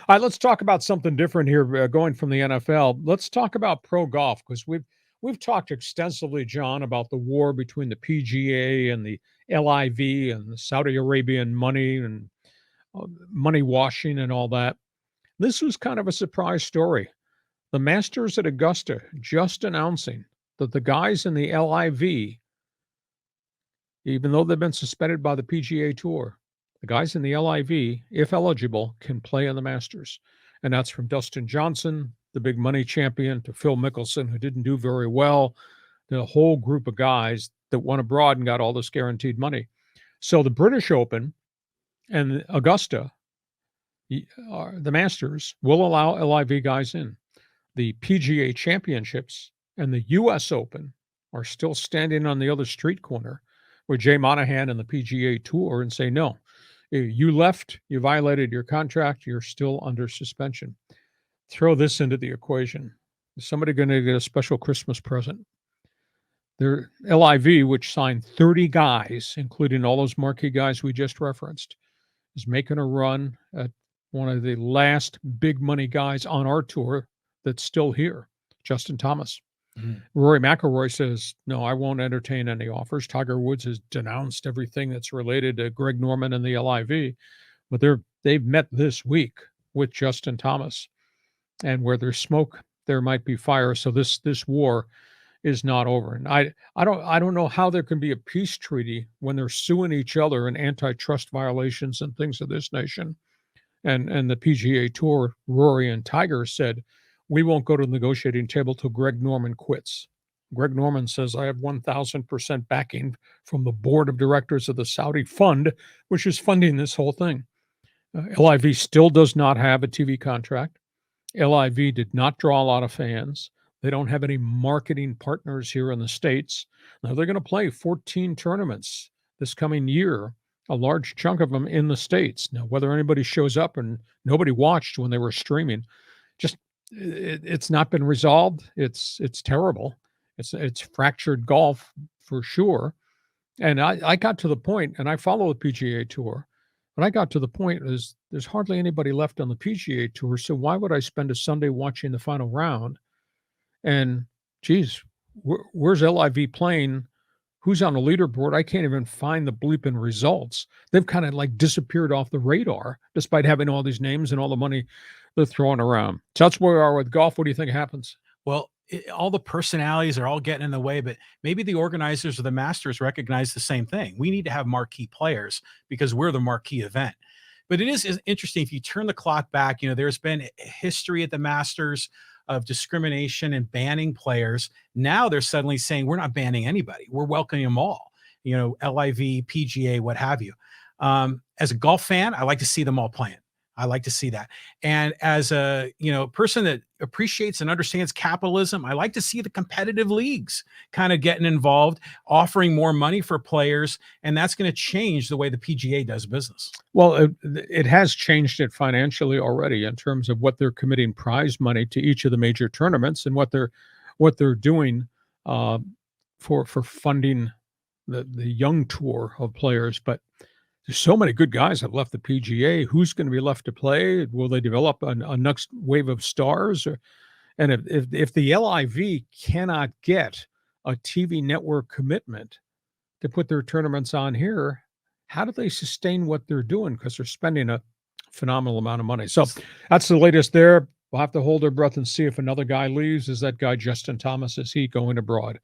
All right, let's talk about something different here. Going from the NFL, let's talk about pro golf because we've talked extensively, John, about the war between the PGA and the LIV and the Saudi Arabian money and money washing and all that. This was kind of a surprise story. The Masters at Augusta just announcing that the guys in the LIV, even though they've been suspended by the PGA Tour, the guys in the LIV, if eligible, can play in the Masters. And that's from Dustin Johnson, the big money champion, to Phil Mickelson, who didn't do very well, the whole group of guys that went abroad and got all this guaranteed money. So the British Open and Augusta, the Masters, will allow LIV guys in. The PGA Championships and the U.S. Open are still standing on the other street corner with Jay Monahan and the PGA Tour and say, no, you left, you violated your contract, you're still under suspension. Throw this into the equation. Is somebody going to get a special Christmas present? Their LIV, which signed 30 guys, including all those marquee guys we just referenced, is making a run at one of the last big money guys on our tour that's still here, Justin Thomas. Mm-hmm. Rory McIlroy says, no, I won't entertain any offers. Tiger Woods has denounced everything that's related to Greg Norman and the LIV, but they've met this week with Justin Thomas. And where there's smoke, there might be fire. So this war is not over. And I don't know how there can be a peace treaty when they're suing each other in antitrust violations and things of this nation. And the PGA Tour, Rory and Tiger said, we won't go to the negotiating table till Greg Norman quits. Greg Norman says, I have 1,000% backing from the board of directors of the Saudi fund, which is funding this whole thing. LIV still does not have a TV contract. LIV did not draw a lot of fans. They don't have any marketing partners here in the States. Now they're going to play 14 tournaments this coming year, a large chunk of them in the States. Now, whether anybody shows up, and nobody watched when they were streaming, just it's not been resolved. It's terrible. It's fractured golf for sure. And I got to the point, and I follow the PGA Tour, but I got to the point is there's hardly anybody left on the PGA Tour. So why would I spend a Sunday watching the final round? And geez, where's LIV playing? Who's on the leaderboard? I can't even find the bleeping results. They've kind of like disappeared off the radar, despite having all these names and all the money they're throwing around. So that's where we are with golf. What do you think happens? Well, all the personalities are all getting in the way, but maybe the organizers of the Masters recognize the same thing. We need to have marquee players because we're the marquee event. But it is interesting. If you turn the clock back, there's been a history at the Masters of discrimination and banning players. Now they're suddenly saying we're not banning anybody. We're welcoming them all, LIV, PGA, what have you. As a golf fan, I like to see them all playing. I like to see that. And as a, person that appreciates and understands capitalism, I like to see the competitive leagues kind of getting involved, offering more money for players. And that's going to change the way the PGA does business. Well, it has changed it financially already in terms of what they're committing prize money to each of the major tournaments and what they're doing for funding the young tour of players. But there's so many good guys have left the PGA. Who's going to be left to play? Will they develop a next wave of stars? And if the LIV cannot get a TV network commitment to put their tournaments on here, how do they sustain what they're doing? Because they're spending a phenomenal amount of money. So that's the latest there. We'll have to hold our breath and see if another guy leaves. Is that guy Justin Thomas? Is he going abroad?